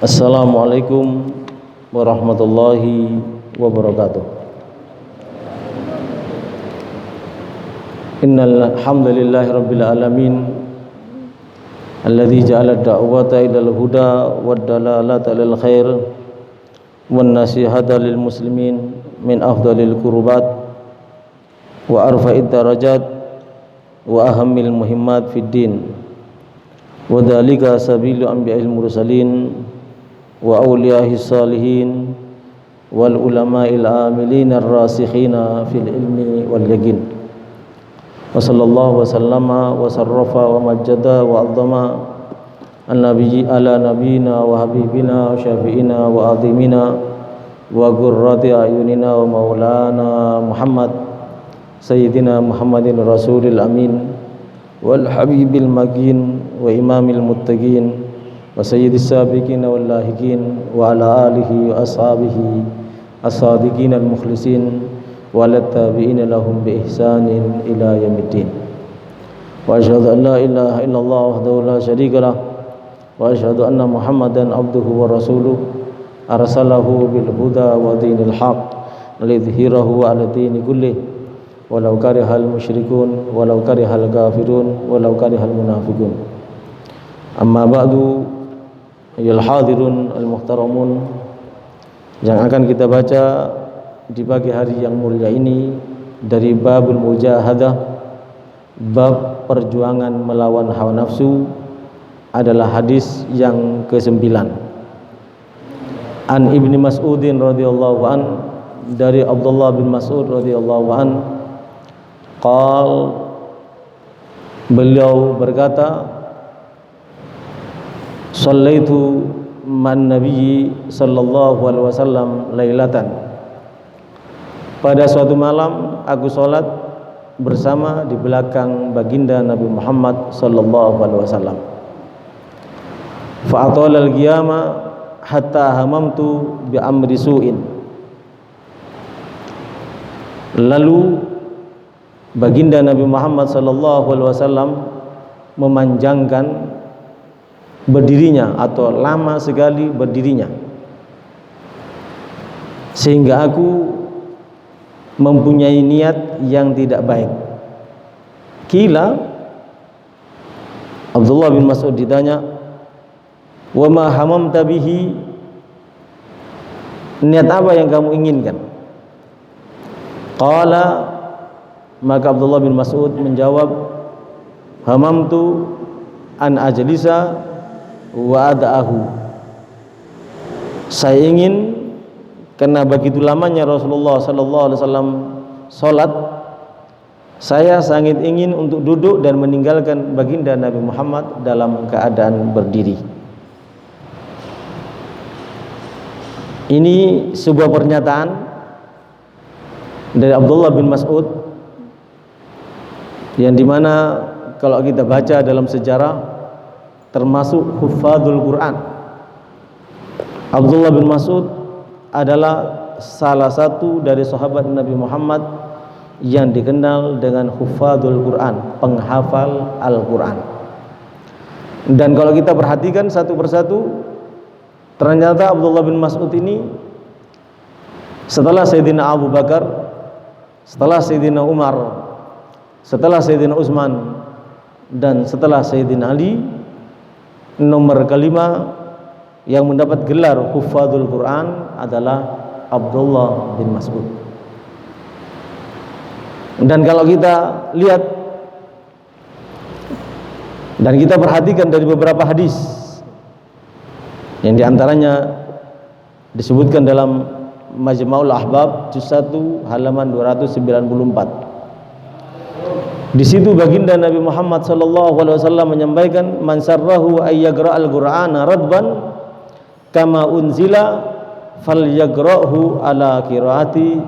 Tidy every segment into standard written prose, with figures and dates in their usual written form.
Assalamualaikum warahmatullahi wabarakatuh. Innal hamdalillahi rabbil alamin alladzi ja'ala ad-da'wata ilal huda wad dalalata lil khair wan nasihata lil muslimin min afdalil qurbat wa arfa'id darajat wa ahammil muhimmat fid din wa dzalika sabilu anbiya'il mursalin wa awliyahis salihin wal ulama'il amilin ar-rasikhina fil ilmi wal yaqin wa sallallahu wa sallama wa sarrafa wa majjada wa azzama an-nabiyyi ala nabiyyina wa habibina wa syafi'ina wa azimina wa qurrati ayunina wa maulana Muhammad sayyidina Muhammadin rasulil amin wal habibil makin wa imamil muttaqin wa sayyidis sabiqin wal lahiqin wa ala alihi wa ashabihi as-sadiqin al mukhlisin wa ala tabi'in lahum bi ihsanin ila yaumiddin. Wa asyhadu an la ilaha illallah wahdahu la syarika lah wa asyhadu anna Muhammadan abduhu wa rasuluh arsalahu bil huda wa dinil haqq lidhhirahu ala dini kullih walau karihal musyrikun walau karihal kafirun walau karihal munafiqun. Amma ba'du, ayyuhal hadirun al-muhtaramun, yang akan kita baca di pagi hari yang mulia ini dari babul mujahadah, bab perjuangan melawan hawa nafsu, adalah hadis yang ke-9. An Ibni Mas'udin radhiyallahu an, dari Abdullah bin Mas'ud radhiyallahu an, beliau berkata, Shallaitu man nabiyyi sallallahu alaihi wasallam lailatan. Pada suatu malam aku salat bersama di belakang baginda Nabi Muhammad sallallahu alaihi wasallam. Fa atala al-qiyama hatta hamamtu bi amri su'in. Lalu baginda Nabi Muhammad sallallahu alaihi wasallam memanjangkan berdirinya atau lama sekali berdirinya sehingga aku mempunyai niat yang tidak baik. Kila, Abdullah bin Mas'ud ditanya, wa ma hamamta bihi, niat apa yang kamu inginkan? Qala, maka Abdullah bin Mas'ud menjawab, hamamtu an ajlisa wa ada'ahu. Saya ingin, karena begitu lamanya Rasulullah sallallahu alaihi wasallam salat, saya sangat ingin untuk duduk dan meninggalkan baginda Nabi Muhammad dalam keadaan berdiri. Ini sebuah pernyataan dari Abdullah bin Mas'ud yang dimana kalau kita baca dalam sejarah termasuk hufadzul Quran. Abdullah bin Mas'ud adalah salah satu dari sahabat Nabi Muhammad yang dikenal dengan hufadzul Quran, penghafal Al-Quran. Dan kalau kita perhatikan satu persatu, ternyata Abdullah bin Mas'ud ini setelah Sayyidina Abu Bakar, setelah Sayyidina Umar, setelah Sayyidina Utsman, dan setelah Sayyidina Ali, nomor kelima yang mendapat gelar hufadzul Quran adalah Abdullah bin Mas'ud. Dan kalau kita lihat dan kita perhatikan dari beberapa hadis yang diantaranya disebutkan dalam Majma'ul Ahbab juz 1 halaman 294. Di situ baginda Nabi Muhammad sallallahu alaihi wasallam menyampaikan, man sarrahu ay yaqra'al Qur'ana radban kama unzila falyagra'hu ala qiraati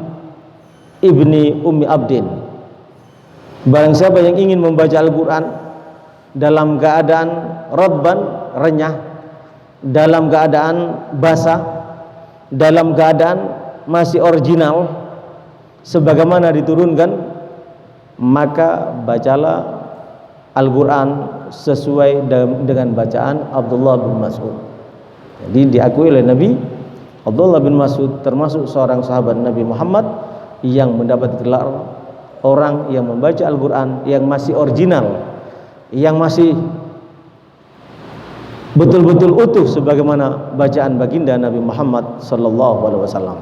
Ibni Ummi Abdin. Barang siapa yang ingin membaca Al-Qur'an dalam keadaan radban, renyah, dalam keadaan basah, dalam keadaan masih original sebagaimana diturunkan, maka bacalah Al-Quran sesuai dengan bacaan Abdullah bin Mas'ud. Jadi diakui oleh Nabi, Abdullah bin Mas'ud termasuk seorang sahabat Nabi Muhammad yang mendapat gelar orang yang membaca Al-Quran yang masih original, yang masih betul-betul utuh sebagaimana bacaan baginda Nabi Muhammad sallallahu alaihi wasallam.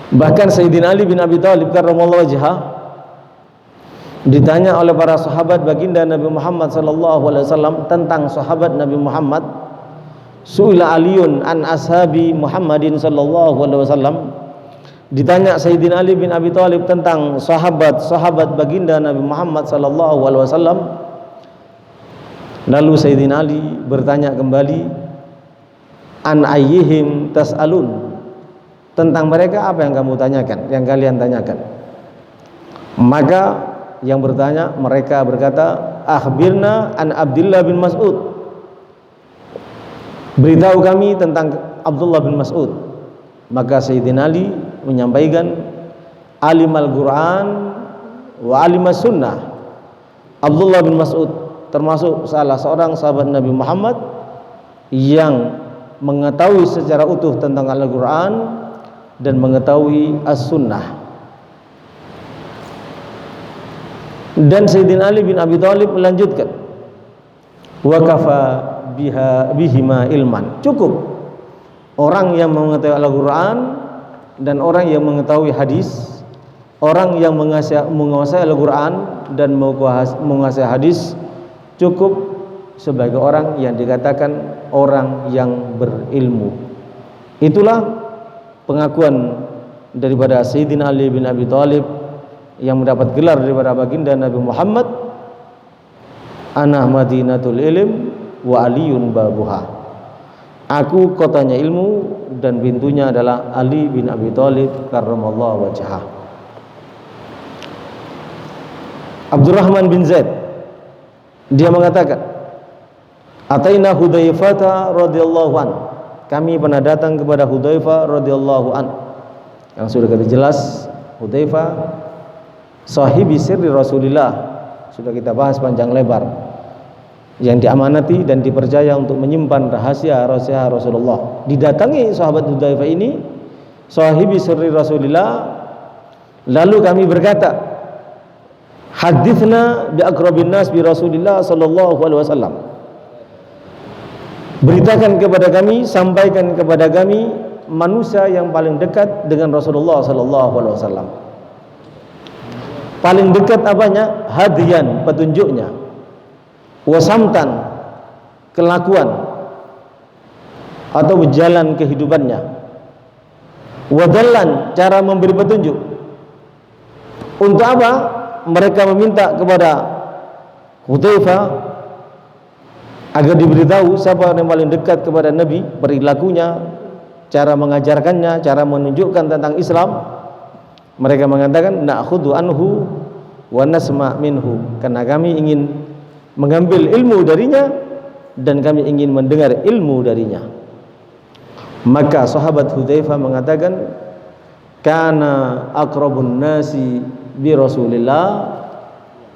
Bahkan Sayyidina Ali bin Abi Thalib karramallahu wajhah ditanya oleh para sahabat baginda Nabi Muhammad sallallahu alaihi wasallam tentang sahabat Nabi Muhammad. Su'ila Aliun an ashabi Muhammadin sallallahu alaihi wasallam. Ditanya Sayyidina Ali bin Abi Thalib tentang sahabat-sahabat baginda Nabi Muhammad sallallahu alaihi wasallam. Lalu Sayyidina Ali bertanya kembali, an ayyihim tas'alun, tentang mereka apa yang kamu tanyakan, yang kalian tanyakan. Maka yang bertanya, mereka berkata, akhbirna an Abdullah bin Mas'ud, beritahu kami tentang Abdullah bin Mas'ud. Maka Sayyidina Ali menyampaikan, alim al-Quran wa alim as-sunnah. Abdullah bin Mas'ud termasuk salah seorang sahabat Nabi Muhammad yang mengetahui secara utuh tentang Al-Quran dan mengetahui as-sunnah. Dan Sayyidina Ali bin Abi Thalib melanjutkan, wa kafa bihima ilman, cukup orang yang mengetahui Al-Quran dan orang yang mengetahui hadis, orang yang menguasai Al-Quran dan menguasai hadis, cukup sebagai orang yang dikatakan orang yang berilmu. Itulah pengakuan daripada Sayyidina Ali bin Abi Thalib yang mendapat gelar daripada baginda Nabi Muhammad, ana madinatul ilm wa aliyun babuha, aku kotanya ilmu dan pintunya adalah Ali bin Abi Thalib karramallahu wajhah. Abdurrahman bin Zaid, dia mengatakan, ataina Hudzaifah radhiyallahu an, kami pernah datang kepada Hudzaifah radhiyallahu an. Yang sudah kita jelas, Hudzaifah sahibi sirri Rasulillah, sudah kita bahas panjang lebar, yang diamanati dan dipercaya untuk menyimpan rahasia-rahasia Rasulullah. Didatangi sahabat Hudzaifah ini, sahibi sirri Rasulillah, lalu kami berkata, hadithna bi aqrabin nas bi Rasulillah sallallahu alaihi wasallam, beritakan kepada kami, sampaikan kepada kami manusia yang paling dekat dengan Rasulullah sallallahu alaihi wasallam. Paling dekat apanya? Hadiyan, petunjuknya, wasamtan, kelakuan atau jalan kehidupannya, wadallan, cara memberi petunjuk. Untuk apa mereka meminta kepada Hudzaifah agar diberitahu siapa yang paling dekat kepada Nabi, perilakunya, cara mengajarkannya, cara menunjukkan tentang Islam? Mereka mengatakan, na'khudhu anhu wa nasma' minhu, karena kami ingin mengambil ilmu darinya dan kami ingin mendengar ilmu darinya. Maka sahabat Hudzaifah mengatakan, kana aqrabun nasi bi Rasulillah,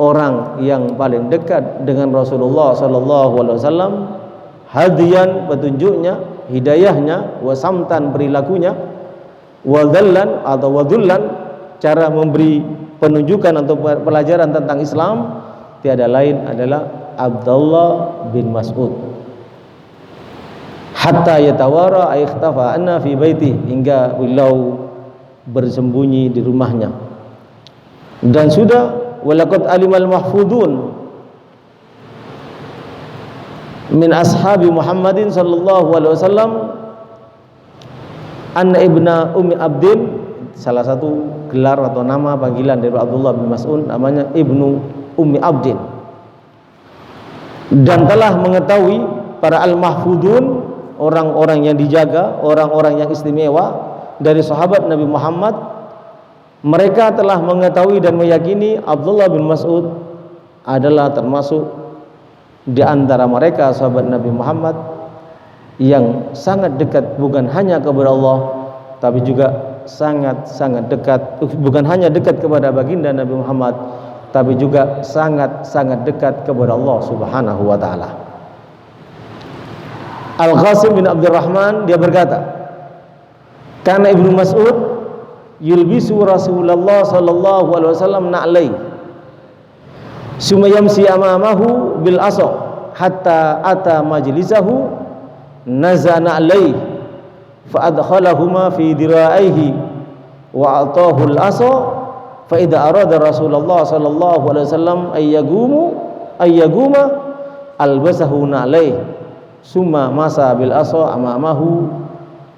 orang yang paling dekat dengan Rasulullah sallallahu alaihi wasallam, hadiyan, petunjuknya, hidayahnya, wasamtan, perilakunya, wadallan atau wadullan, cara memberi penunjukan atau pelajaran tentang Islam, tiada lain adalah Abdullah bin Mas'ud. Hatta yatawara ay ikhtafa anna fi baiti, hingga beliau bersembunyi di rumahnya. Dan sudah walaqad alimal mahfudun min ashabi Muhammadin sallallahu alaihi wasallam anna ibna Ummi Abdin, salah satu gelar atau nama panggilan dari Abdullah bin Mas'ud namanya Ibnu Ummi Abdin. Dan telah mengetahui para al-mahfudun, orang-orang yang dijaga, orang-orang yang istimewa dari sahabat Nabi Muhammad, mereka telah mengetahui dan meyakini Abdullah bin Mas'ud adalah termasuk di antara mereka sahabat Nabi Muhammad yang sangat dekat, bukan hanya kepada Allah, tapi juga sangat-sangat dekat, bukan hanya dekat kepada baginda Nabi Muhammad, tapi juga sangat-sangat dekat kepada Allah Subhanahu wa taala. Al-Qasim bin Abdurrahman dia berkata, karena Ibnu Mas'ud yulbisu Rasulullah sallallahu alaihi wasallam na'lai summa yamsi amamahu bil asa hatta ata majlisahu nazana alaihi fa adkhalahuma fi diraihi wa atahu al asa fa idza arada Rasulullah sallallahu alaihi wasallam ayyaguma albasahu na'lai summa masa bil asa amamahu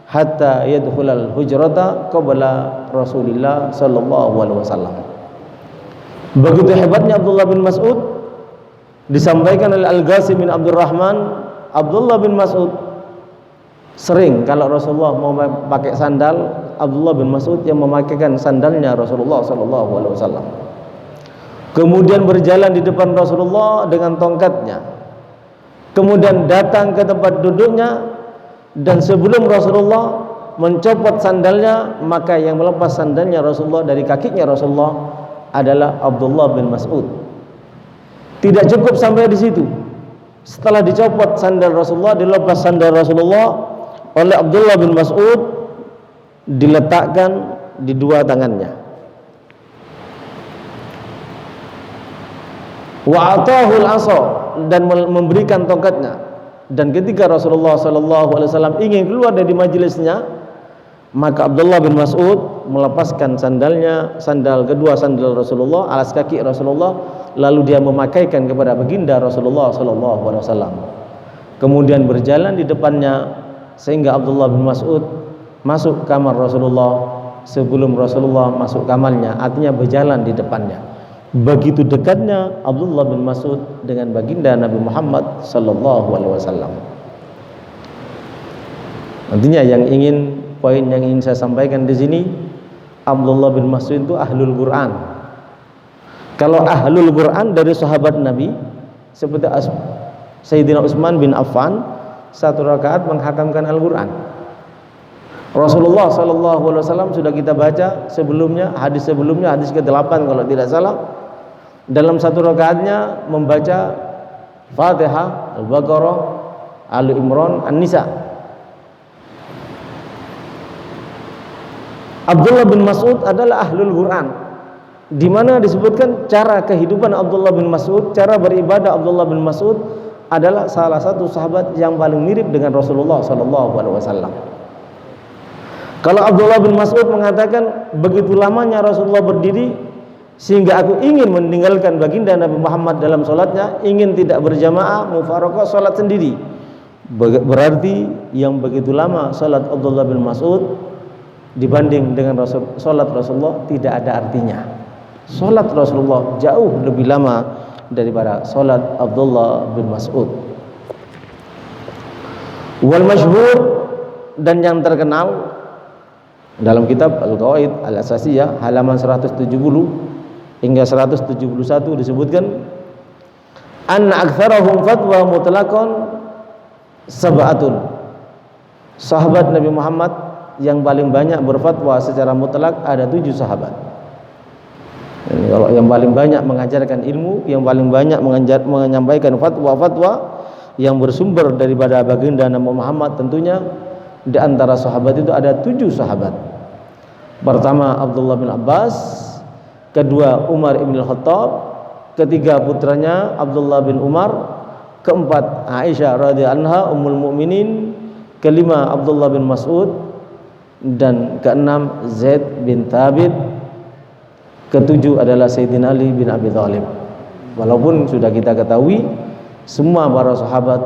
hatta yadkhulal hujrata qabla Rasulillah sallallahu alaihi wasallam. Begitu hebatnya Abdullah bin Mas'ud disampaikan oleh Al-Qasim bin Abdurrahman. Abdullah bin Mas'ud sering kalau Rasulullah mau pakai sandal, Abdullah bin Mas'ud yang memakaikan sandalnya Rasulullah sallallahu alaihi wasallam. Kemudian berjalan di depan Rasulullah dengan tongkatnya. Kemudian datang ke tempat duduknya, dan sebelum Rasulullah mencopot sandalnya, maka yang melepas sandalnya Rasulullah dari kakinya Rasulullah adalah Abdullah bin Mas'ud. Tidak cukup sampai di situ. Setelah dicopot sandal Rasulullah, dilepas sandal Rasulullah oleh Abdullah bin Mas'ud, diletakkan di dua tangannya. Wa atahul asa, dan memberikan tongkatnya. Dan ketika Rasulullah sallallahu alaihi wasallam ingin keluar dari majelisnya, maka Abdullah bin Mas'ud melepaskan sandalnya, kedua sandal Rasulullah, alas kaki Rasulullah, lalu dia memakaikan kepada baginda Rasulullah sallallahu alaihi wasallam. Kemudian berjalan di depannya sehingga Abdullah bin Mas'ud masuk kamar Rasulullah sebelum Rasulullah masuk kamarnya, artinya berjalan di depannya. Begitu dekatnya Abdullah bin Mas'ud dengan baginda Nabi Muhammad sallallahu alaihi wasallam. Nantinya poin yang ingin saya sampaikan di sini, Abdullah bin Mas'ud itu ahlul Quran. Kalau ahlul Quran dari sahabat Nabi seperti Sayyidina Utsman bin Affan, satu rakaat menghatamkan Al-Quran. Rasulullah sallallahu alaihi wasallam sudah kita baca sebelumnya, hadis ke-8 kalau tidak salah. Dalam satu rakaatnya membaca Fatihah, Al-Baqarah, Ali Imran, An-Nisa. Abdullah bin Mas'ud adalah ahlul Quran, di mana disebutkan cara kehidupan Abdullah bin Mas'ud, cara beribadah Abdullah bin Mas'ud adalah salah satu sahabat yang paling mirip dengan Rasulullah sallallahu alaihi wasallam. Kalau Abdullah bin Mas'ud mengatakan, begitu lamanya Rasulullah berdiri sehingga aku ingin meninggalkan baginda Nabi Muhammad dalam sholatnya, ingin tidak berjamaah, mufaraqah, sholat sendiri. Berarti yang begitu lama sholat Abdullah bin Mas'ud dibanding dengan sholat Rasulullah tidak ada artinya. Sholat Rasulullah jauh lebih lama daripada sholat Abdullah bin Mas'ud. Wal masyhur, dan yang terkenal dalam kitab Al-Qawaid Al-Asasiyah halaman 170 hingga 171 disebutkan, anna aktsarahum fatwa mutlaqan sab'atun. Sahabat Nabi Muhammad yang paling banyak berfatwa secara mutlak ada 7 sahabat. Ini kalau yang paling banyak mengajarkan ilmu, yang paling banyak menyampaikan fatwa-fatwa yang bersumber daripada baginda Nabi Muhammad, tentunya di antara sahabat itu ada 7 sahabat. Pertama Abdullah bin Abbas, kedua Umar ibn Khattab, ketiga putranya Abdullah bin Umar, keempat Aisyah radhiyallahu anha ummul mukminin, kelima Abdullah bin Mas'ud, dan keenam Zaid bin Thabit, ketujuh adalah Sayyidina Ali bin Abi Thalib. Walaupun sudah kita ketahui semua para sahabat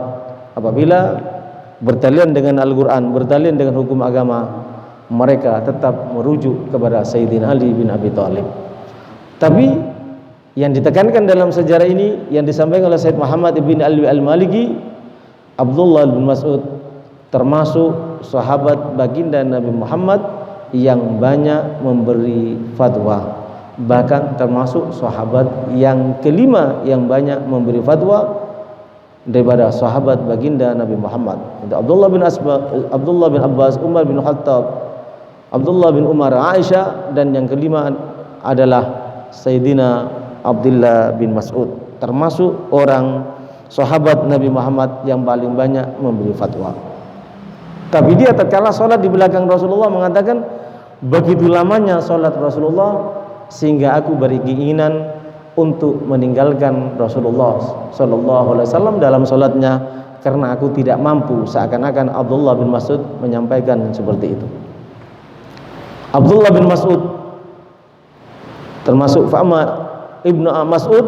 apabila bertalian dengan Al-Quran, bertalian dengan hukum agama, mereka tetap merujuk kepada Sayyidina Ali bin Abi Thalib. Tapi yang ditekankan dalam sejarah ini yang disampaikan oleh Sayyid Muhammad ibn Ali al-Maliki, Abdullah bin Mas'ud termasuk sahabat baginda Nabi Muhammad yang banyak memberi fatwa, bahkan termasuk sahabat yang kelima yang banyak memberi fatwa daripada sahabat baginda Nabi Muhammad. Abdullah bin Abbas, Umar bin Khattab, Abdullah bin Umar, Aisyah, dan yang kelima adalah Sayyidina Abdullah bin Mas'ud, termasuk orang sahabat Nabi Muhammad yang paling banyak memberi fatwa. Tapi dia tatkala sholat di belakang Rasulullah mengatakan, begitu lamanya sholat Rasulullah sehingga aku berkeinginan untuk meninggalkan Rasulullah Sallallahu Alaihi Wasallam dalam sholatnya karena aku tidak mampu. Seakan-akan Abdullah bin Mas'ud menyampaikan seperti itu. Abdullah bin Mas'ud termasuk fa'ama Ibnu Mas'ud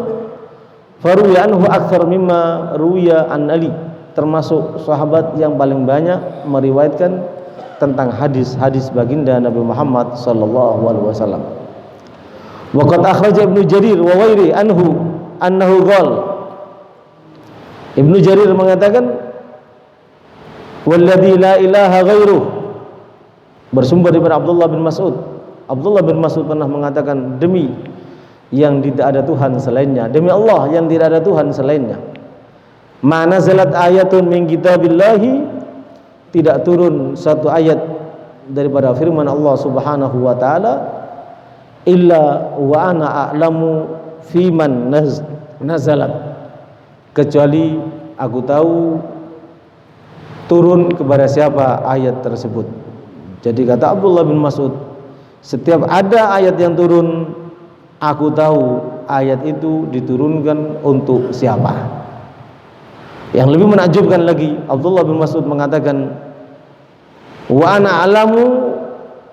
faruya anhu akthar mimma ruwiya an Ali, termasuk sahabat yang paling banyak meriwayatkan tentang hadis-hadis baginda Nabi Muhammad sallallahu alaihi wasallam. Wa qad akhraja Ibnu Jarir wa ghairi annahu qala, Ibnu Jarir mengatakan, walladzi la ilaha ghairuh, bersumber daripada Abdullah bin Mas'ud. Abdullah bin Mas'ud pernah mengatakan, demi yang tidak ada Tuhan selainnya, demi Allah yang tidak ada Tuhan selainnya, ma nazalat ayatun min kitabillahi, tidak turun satu ayat daripada firman Allah Subhanahu wa taala, illa wa ana a'lamu fiman nazalat, kecuali aku tahu turun kepada siapa ayat tersebut. Jadi kata Abdullah bin Mas'ud, setiap ada ayat yang turun, aku tahu ayat itu diturunkan untuk siapa. Yang lebih menakjubkan lagi, Abdullah bin Mas'ud mengatakan, wa ana alamu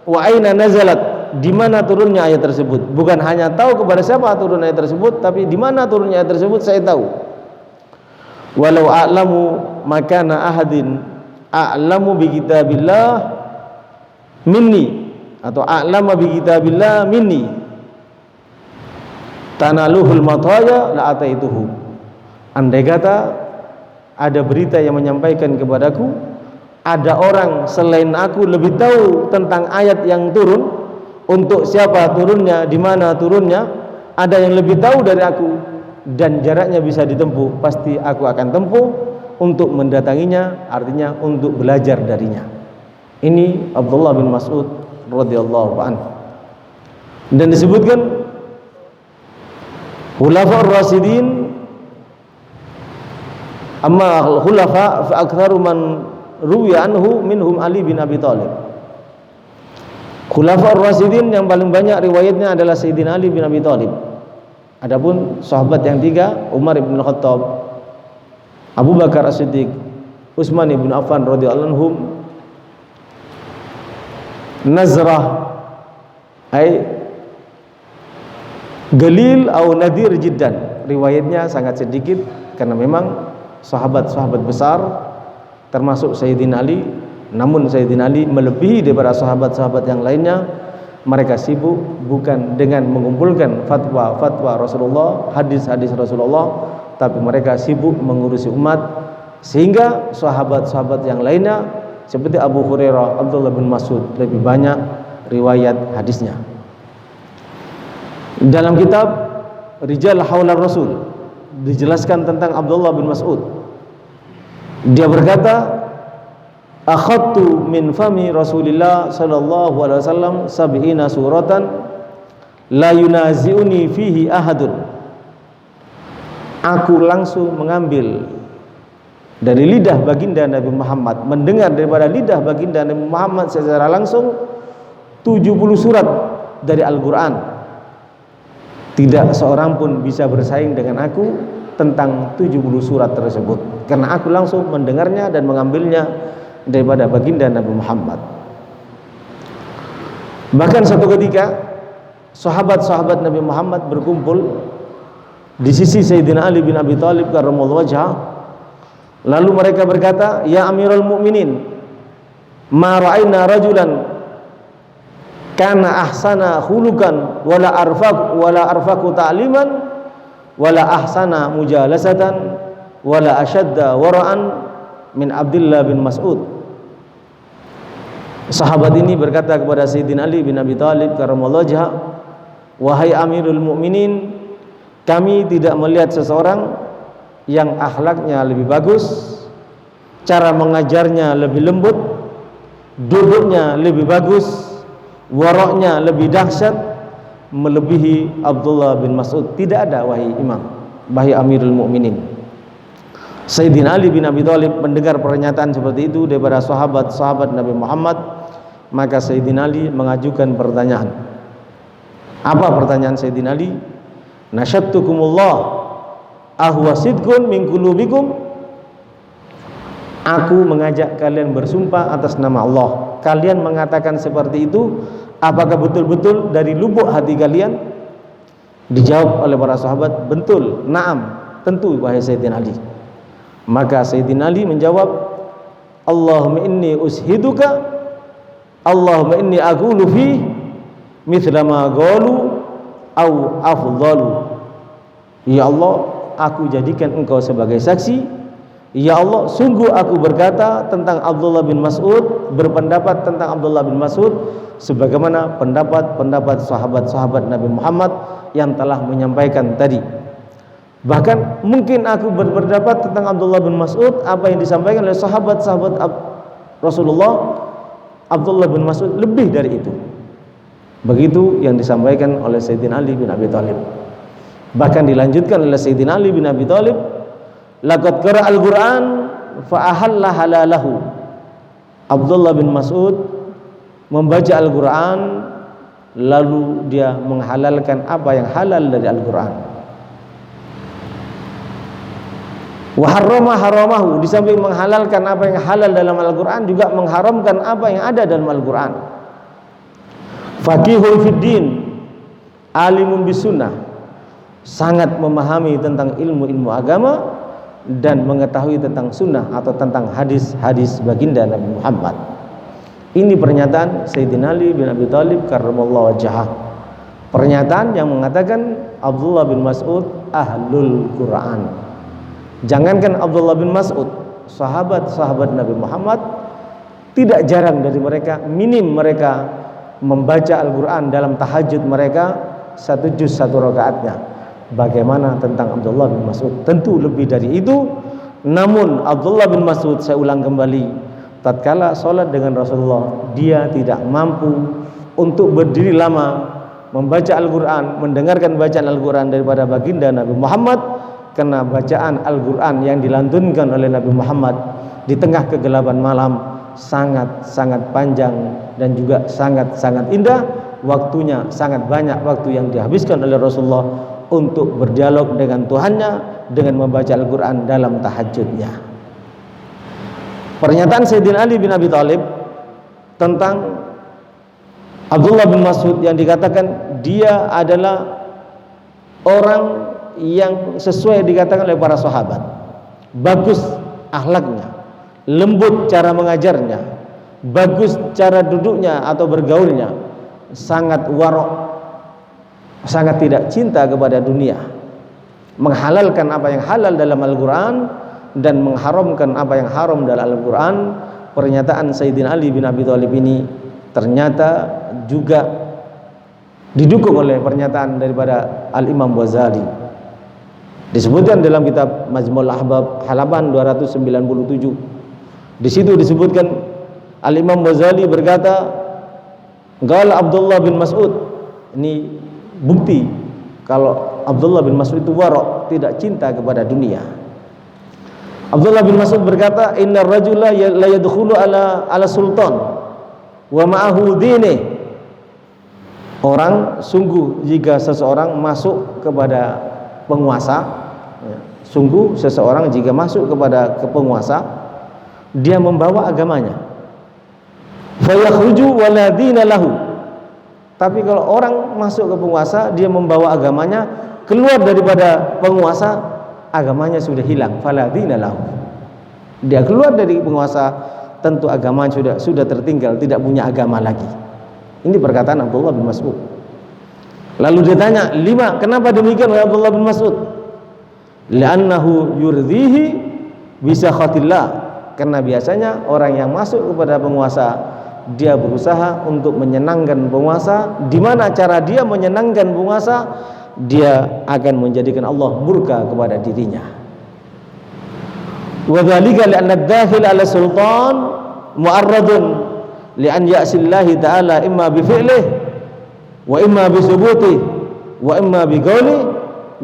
wa aina nazalat, di mana turunnya ayat tersebut. Bukan hanya tahu kepada siapa turun ayat tersebut, tapi di mana turunnya ayat tersebut saya tahu. Walau a'lamu makana ahadin a'lamu bi kitabillah minni, atau a'lama bi kitabillah minni tanaluhul mataya la ataituhu. Andai kata ada berita yang menyampaikan kepadaku, ada orang selain aku lebih tahu tentang ayat yang turun, untuk siapa turunnya, di mana turunnya, ada yang lebih tahu dari aku dan jaraknya bisa ditempuh, pasti aku akan tempuh untuk mendatanginya, artinya untuk belajar darinya. Ini Abdullah bin Mas'ud radhiyallahu anhu. Dan disebutkan Khulafa ar-Rasyidin, amma khulafa fa aktsaru man ruwiya anhu minhum Ali bin Abi Thalib. Khulafa ar-Rasyidin yang paling banyak riwayatnya adalah Sayyidina Ali bin Abi Thalib. Adapun sahabat yang tiga, Umar bin Khattab, Abu Bakar As-Siddiq, Utsman bin Affan radhiyallahu anhum, nazrah ay galil atau nadir jiddan, riwayatnya sangat sedikit karena memang sahabat-sahabat besar termasuk Sayyidina Ali, namun Sayyidina Ali melebihi daripada sahabat-sahabat yang lainnya. Mereka sibuk bukan dengan mengumpulkan fatwa-fatwa Rasulullah, hadis-hadis Rasulullah, tapi mereka sibuk mengurusi umat, sehingga sahabat-sahabat yang lainnya seperti Abu Hurairah, Abdullah bin Mas'ud lebih banyak riwayat hadisnya. Dalam kitab Rijal Haular Rasul dijelaskan tentang Abdullah bin Mas'ud. Dia berkata, akhadtu min fami Rasulillah sallallahu alaihi wasallam sab'ina suratan la yunazi'uni fihi ahadun. Aku langsung mengambil dari lidah baginda Nabi Muhammad, mendengar daripada lidah baginda Nabi Muhammad secara langsung 70 surat dari Al-Qur'an. Tidak seorang pun bisa bersaing dengan aku tentang 70 surat tersebut, karena aku langsung mendengarnya dan mengambilnya daripada baginda Nabi Muhammad. Bahkan satu ketika sahabat-sahabat Nabi Muhammad berkumpul di sisi Sayyidina Ali bin Abi Thalib karramallahu wajhah. Lalu mereka berkata, ya Amirul Mukminin, ma ra'ayna rajulan kana ahsana khuluqan wala arfaqu ta'liman wala ahsana mujalasatan wala ashadda wara'an min Abdullah bin Mas'ud. Sahabat ini berkata kepada Sayyidina Ali bin Abi Thalib karramallahu wajhah, wahai Amirul Mukminin, kami tidak melihat seseorang yang akhlaknya lebih bagus, cara mengajarnya lebih lembut, duduknya lebih bagus, waroknya lebih dahsyat melebihi Abdullah bin Mas'ud. Tidak ada, wahai Imam, wahai Amirul Mukminin. Sayyidina Ali bin Abi Thalib mendengar pernyataan seperti itu daripada sahabat-sahabat Nabi Muhammad, maka Sayyidina Ali mengajukan pertanyaan. Apa pertanyaan Sayyidina Ali? Nasyattukumullah ahwa sidqun min qulubikum. Aku mengajak kalian bersumpah atas nama Allah. Kalian mengatakan seperti itu, apakah betul-betul dari lubuk hati kalian? Dijawab oleh para sahabat, betul, na'am, tentu wahai Sayyidina Ali. Maka Sayyidina Ali menjawab, Allahumma inni ushiduka, Allahumma inni aqulu fi mithla ma qalu au afdalu. Ya Allah, aku jadikan engkau sebagai saksi. Ya Allah, sungguh aku berkata tentang Abdullah bin Mas'ud, berpendapat tentang Abdullah bin Mas'ud sebagaimana pendapat sahabat-sahabat Nabi Muhammad yang telah menyampaikan tadi. Bahkan mungkin aku berpendapat tentang Abdullah bin Mas'ud apa yang disampaikan oleh sahabat-sahabat Rasulullah, Abdullah bin Mas'ud lebih dari itu. Begitu yang disampaikan oleh Sayyidina Ali bin Abi Thalib. Bahkan dilanjutkan oleh Sayyidina Ali bin Abi Thalib, laqad qara'al Qur'an fa ahalla halalahu. Abdullah bin Mas'ud membaca Al-Qur'an lalu dia menghalalkan apa yang halal dari Al-Qur'an. Wa harrama haramahu, di samping menghalalkan apa yang halal dalam Al-Qur'an juga mengharamkan apa yang ada dalam Al-Qur'an. Faqihun fid din, alimun bis sunnah, sangat memahami tentang ilmu-ilmu agama dan mengetahui tentang sunnah atau tentang hadis-hadis baginda Nabi Muhammad. Ini pernyataan Sayyidina Ali bin Abi Thalib karramallahu wajhah. Pernyataan yang mengatakan Abdullah bin Mas'ud ahlul Quran. Jangankan Abdullah bin Mas'ud, sahabat-sahabat Nabi Muhammad tidak jarang dari mereka, minim mereka membaca Al-Quran dalam tahajud mereka 1 juz 1 rakaatnya. Bagaimana tentang Abdullah bin Mas'ud? Tentu lebih dari itu. Namun Abdullah bin Mas'ud, saya ulang kembali, tatkala sholat dengan Rasulullah, dia tidak mampu untuk berdiri lama membaca Al-Quran, mendengarkan bacaan Al-Quran daripada baginda Nabi Muhammad. Karena bacaan Al-Quran yang dilantunkan oleh Nabi Muhammad di tengah kegelapan malam sangat-sangat panjang dan juga sangat-sangat indah. Waktunya sangat banyak, waktu yang dihabiskan oleh Rasulullah untuk berdialog dengan Tuhannya dengan membaca Al-Quran dalam tahajudnya. Pernyataan Sayyidina Ali bin Abi Thalib tentang Abdullah bin Mas'ud yang dikatakan dia adalah orang yang sesuai dikatakan oleh para sahabat, bagus akhlaknya, lembut cara mengajarnya, bagus cara duduknya atau bergaulnya, sangat warok, sangat tidak cinta kepada dunia, menghalalkan apa yang halal dalam Al-Quran dan mengharamkan apa yang haram dalam Al-Quran. Pernyataan Sayyidina Ali bin Abi Thalib ini ternyata juga didukung oleh pernyataan daripada Al-Imam Ghazali. Disebutkan dalam kitab Majmu'ul Ahbab halaman 297. Di situ disebutkan Al-Imam Ghazali berkata, qala Abdullah bin Mas'ud. Ini bukti kalau Abdullah bin Mas'ud itu warok, tidak cinta kepada dunia. Abdullah bin Mas'ud berkata, innar rajula la yadkhulu ala sultan wa ma'ahu dini. Orang sungguh jika seseorang masuk kepada penguasa, sungguh seseorang jika masuk kepada penguasa dia membawa agamanya, fayakhruju wala dina lahu. Tapi kalau orang masuk ke penguasa dia membawa agamanya, keluar daripada penguasa agamanya sudah hilang, fala dina lahu. Dia keluar dari penguasa tentu agamanya sudah tertinggal, tidak punya agama lagi. Ini perkataan Abdullah bin Mas'ud. Lalu dia tanya, lima, kenapa demikian oleh Abdullah bin Mas'ud? Li'annahu yurdhihi bisakhatillah. Karena biasanya orang yang masuk kepada penguasa dia berusaha untuk menyenangkan penguasa. Di mana cara dia menyenangkan penguasa? Dia akan menjadikan Allah murka kepada dirinya. Wa dzalika li'anna ad-dakhil 'ala sultan mu'arradun li'an ya'sillahi ta'ala imma bi fi'lihi wa imma bi subuti wa imma bi qawli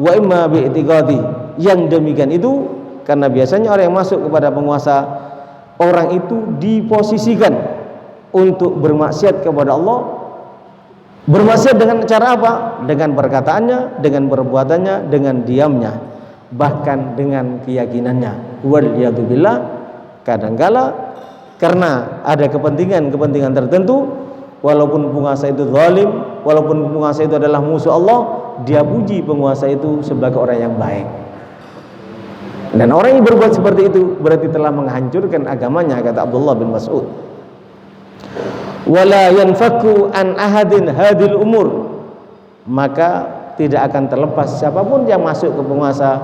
wa imma bi i'tiqadi. Yang demikian itu Karena biasanya orang yang masuk kepada penguasa, orang itu diposisikan untuk bermaksiat kepada Allah. Bermaksiat dengan cara apa? Dengan perkataannya, dengan perbuatannya, dengan diamnya, bahkan dengan keyakinannya. Waliyadzubillah, kadangkala karena ada kepentingan tertentu, walaupun penguasa itu zalim, walaupun penguasa itu adalah musuh Allah, dia puji penguasa itu sebagai orang yang baik. Dan orang yang berbuat seperti itu berarti telah menghancurkan agamanya, kata Abdullah bin Mas'ud. Wala yanfaku an ahadin hadil umur, maka tidak akan terlepas siapapun yang masuk ke penguasa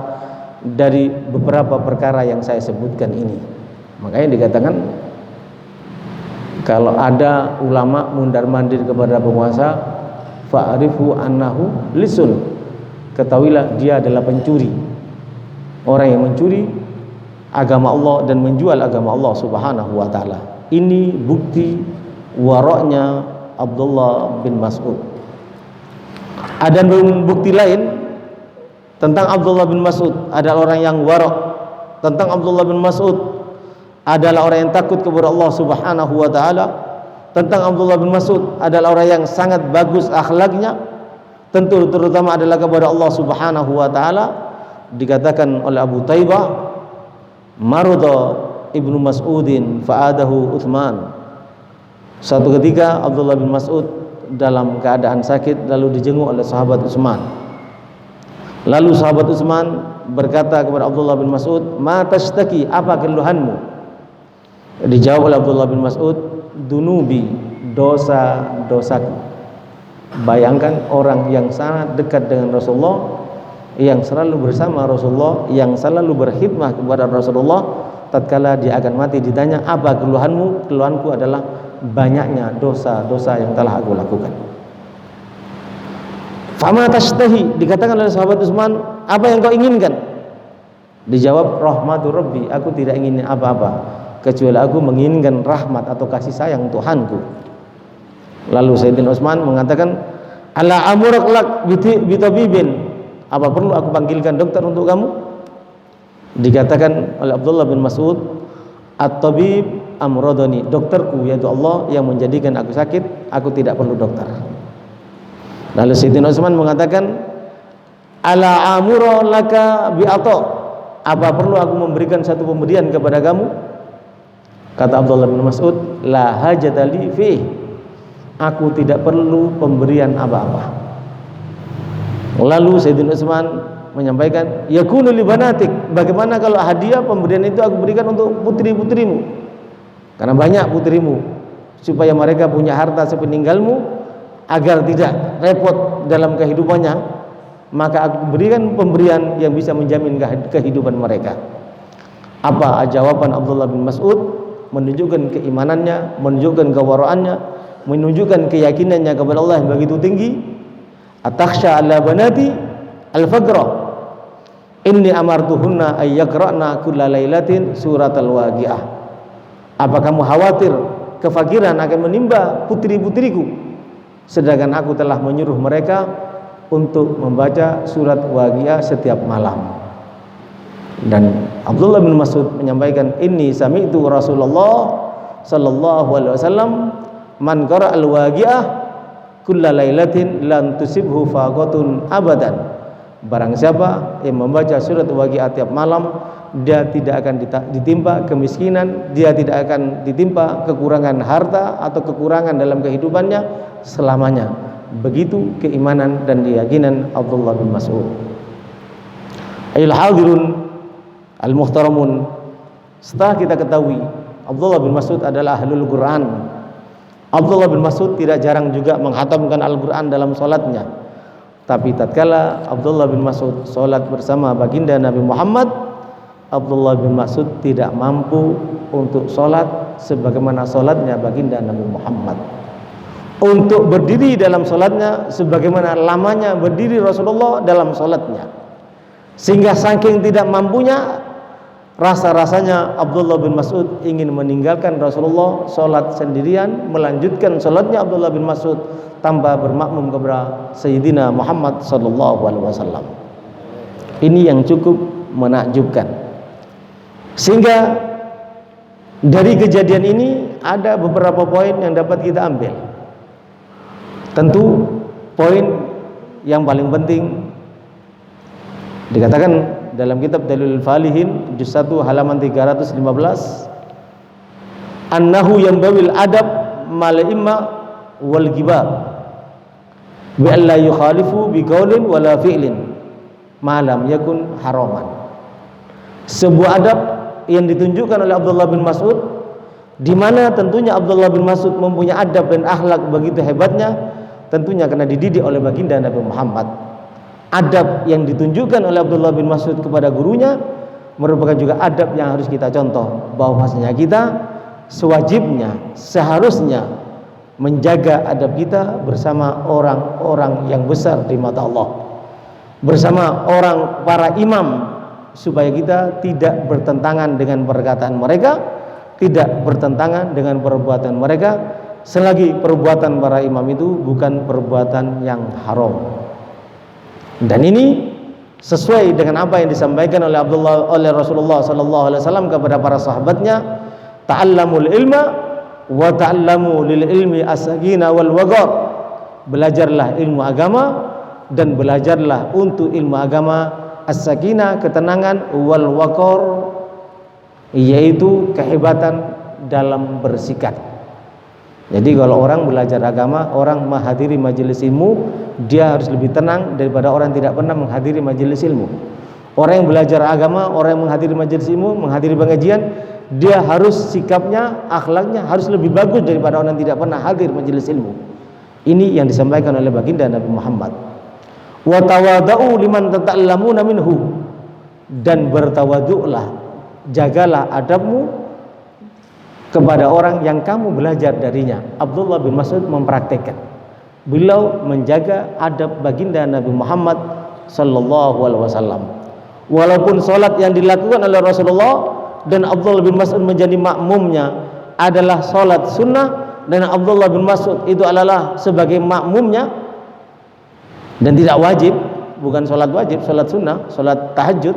dari beberapa perkara yang saya sebutkan ini. Makanya dikatakan kalau ada ulama mundar-mandir kepada penguasa, fa'rifu annahu lisun, ketahuilah dia adalah pencuri, orang yang mencuri agama Allah dan menjual agama Allah Subhanahu wa taala. Ini bukti waroknya Abdullah bin Mas'ud. Ada bukti lain tentang Abdullah bin Mas'ud adalah orang yang warok. Tentang Abdullah bin Mas'ud adalah orang yang takut kepada Allah Subhanahu wa taala. Tentang Abdullah bin Mas'ud adalah orang yang sangat bagus akhlaknya, tentu terutama adalah kepada Allah Subhanahu wa taala. Dikatakan oleh Abu Taibah, marada Ibnu Mas'udin fa'adahu Utsman. Suatu ketika Abdullah bin Mas'ud dalam keadaan sakit lalu dijenguk oleh sahabat Utsman. Lalu sahabat Utsman berkata kepada Abdullah bin Mas'ud, "Ma tashtaki, apa keluhanmu?" Dijawab oleh Abdullah bin Mas'ud, "Dunubi, dosa-dosaku." Bayangkan orang yang sangat dekat dengan Rasulullah, yang selalu bersama Rasulullah, yang selalu berkhidmah kepada Rasulullah, tatkala dia akan mati ditanya, "Apa keluhanmu?" Keluhanku adalah banyaknya dosa-dosa yang telah aku lakukan. Fama tashtahi, dikatakan oleh sahabat Utsman, apa yang kau inginkan? Dijawab, rahmatu rabbi, aku tidak ingin apa-apa kecuali aku menginginkan rahmat atau kasih sayang Tuhanku. Lalu Sayyidina Utsman mengatakan, ala amurak lak bitabibin, apa perlu aku panggilkan dokter untuk kamu? Dikatakan oleh Abdullah bin Mas'ud, at-tabib amradani, dokterku yaitu Allah yang menjadikan aku sakit, aku tidak perlu dokter. Lalu Sayyidina Utsman mengatakan, ala amura laka bi'ata, apa perlu aku memberikan satu pemberian kepada kamu? Kata Abdullah bin Mas'ud, la hajata li fi, aku tidak perlu pemberian apa-apa. Lalu Sayyidina Utsman menyampaikan, yakunu li banatik, bagaimana kalau hadiah pemberian itu aku berikan untuk putri-putrimu, karena banyak putrimu, supaya mereka punya harta sepeninggalmu, agar tidak repot dalam kehidupannya, maka aku berikan pemberian yang bisa menjamin kehidupan mereka. Apa jawaban Abdullah bin Mas'ud? Menunjukkan keimanannya, menunjukkan kewaraannya, menunjukkan keyakinannya kepada Allah yang begitu tinggi. Atakhsha ala banati al-faqra, inni amartuhunna ay yaqra'na kulla lailatin suratal waqiah. Apa kamu khawatir kefakiran akan menimpa putri-putriku, sedangkan aku telah menyuruh mereka untuk membaca surat waqiah setiap malam. Dan Abdullah bin Mas'ud menyampaikan, inni sami'tu Rasulullah sallallahu alaihi wasallam man qara al-waqiah kulla lailatin lan tusibhu faqatun abadan. Barang siapa yang membaca surat waqiah tiap malam, dia tidak akan ditimpa kemiskinan, dia tidak akan ditimpa kekurangan harta atau kekurangan dalam kehidupannya selamanya. Begitu keimanan dan keyakinan Abdullah bin Mas'ud. Ayul hadirun al-muhtaramun, setelah kita ketahui Abdullah bin Mas'ud adalah ahlul Quran, Abdullah bin Mas'ud tidak jarang juga menghatamkan Al-Quran dalam sholatnya. Tapi tatkala Abdullah bin Mas'ud sholat bersama baginda Nabi Muhammad, Abdullah bin Mas'ud tidak mampu untuk sholat sebagaimana sholatnya baginda Nabi Muhammad. Untuk berdiri dalam sholatnya sebagaimana lamanya berdiri Rasulullah dalam sholatnya. Sehingga saking tidak mampunya, rasa-rasanya Abdullah bin Mas'ud ingin meninggalkan Rasulullah sholat sendirian, melanjutkan sholatnya Abdullah bin Mas'ud tanpa bermakmum kepada Sayyidina Muhammad sallallahu alaihi wasallam. Ini yang cukup menakjubkan. Sehingga dari kejadian ini ada beberapa poin yang dapat kita ambil. Tentu poin yang paling penting dikatakan dalam kitab Dalilul Falihin juz 1 halaman 315, annahu yambawil adab mal imma wal ghibab bi alla yukhalifu bi qaulin wala fi'lin ma lam yakun haraman. Sebuah adab yang ditunjukkan oleh Abdullah bin Mas'ud, di mana tentunya Abdullah bin Mas'ud mempunyai adab dan akhlak begitu hebatnya, tentunya karena dididik oleh baginda Nabi Muhammad. Adab yang ditunjukkan oleh Abdullah bin Mas'ud kepada gurunya merupakan juga adab yang harus kita contoh, bahwasanya kita sewajibnya, seharusnya menjaga adab kita bersama orang-orang yang besar di mata Allah, bersama para imam, supaya kita tidak bertentangan dengan perkataan mereka, tidak bertentangan dengan perbuatan mereka, selagi perbuatan para imam itu bukan perbuatan yang haram. Dan ini sesuai dengan apa yang disampaikan oleh Rasulullah sallallahu alaihi wasallam kepada para sahabatnya, ta'allamul ilma wa ta'allamu lil ilmi as-sakina wal waqar. Belajarlah ilmu agama dan belajarlah untuk ilmu agama as-sakinah, ketenangan, wal waqar, yaitu kehebatan dalam bersikap. Jadi kalau orang belajar agama, orang menghadiri majelis ilmu, dia harus lebih tenang daripada orang yang tidak pernah menghadiri majelis ilmu. Orang yang belajar agama, orang yang menghadiri majelis ilmu, menghadiri pengajian, dia harus sikapnya, akhlaknya harus lebih bagus daripada orang yang tidak pernah hadir majelis ilmu. Ini yang disampaikan oleh baginda Nabi Muhammad. Wa tawadhu liman tata'allamuna minhu, dan bertawaduklah, jagalah adabmu kepada orang yang kamu belajar darinya. Abdullah bin Mas'ud mempraktekkan, beliau menjaga adab baginda Nabi Muhammad sallallahu alaihi wasallam. Walaupun salat yang dilakukan oleh Rasulullah dan Abdullah bin Mas'ud menjadi makmumnya adalah salat sunnah, dan Abdullah bin Mas'ud itu adalah sebagai makmumnya dan tidak wajib, bukan sholat wajib, sholat sunnah, sholat tahajud.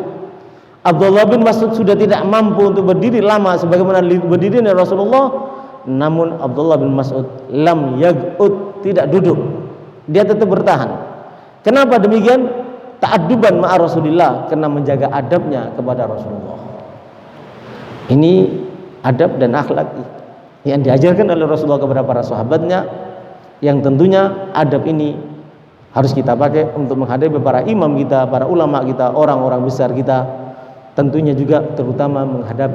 Abdullah bin Mas'ud sudah tidak mampu untuk berdiri lama sebagaimana berdiri Rasulullah, namun Abdullah bin Mas'ud lam yag'ud, tidak duduk, dia tetap bertahan. Kenapa demikian? Ta'adduban ma'a Rasulillah, karena menjaga adabnya kepada Rasulullah. Ini adab dan akhlak yang diajarkan oleh Rasulullah kepada para sahabatnya, yang tentunya adab ini harus kita pakai untuk menghadapi para imam kita, para ulama kita, orang-orang besar kita, tentunya juga terutama menghadapi